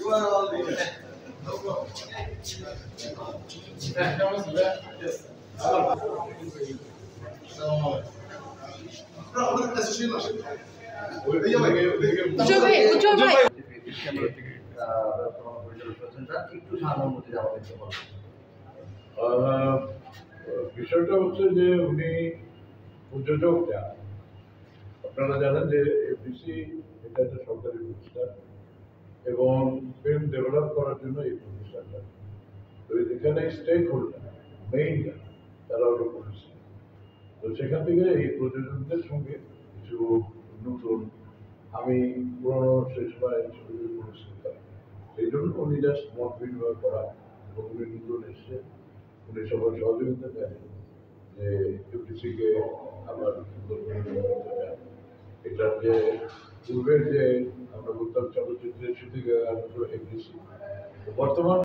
are all leaders. No problem. Yes. উজ্জ্বল ভাই বিষয়টা হচ্ছে যে উনি প্রযোজক যান। আপনারা জানেন যে এফডিসি এটা একটা সরকারি প্রতিষ্ঠান এবং ফিল্ম ডেভেলপ করার জন্য এই প্রতিষ্ঠানটা। তো এখানে স্টেক হোল্ডার মেইন তারা হলো পুলিশ। তো সেখান থেকে এই প্রযোজকদের সঙ্গে কিছু নতুন আমি পুরোনো সেই সময় ছবি করেছিলাম, সেই জন্য উনি জাস্ট মত বিনিময় করা এবং উনি নতুন এসছে, উনি সবার সহযোগিতা দেন যে ইউটিসিকে আবার সুন্দর এটার যে পূর্বের যে আমরা বলতাম চলচ্চিত্রের শুটিং এফডিসি বর্তমান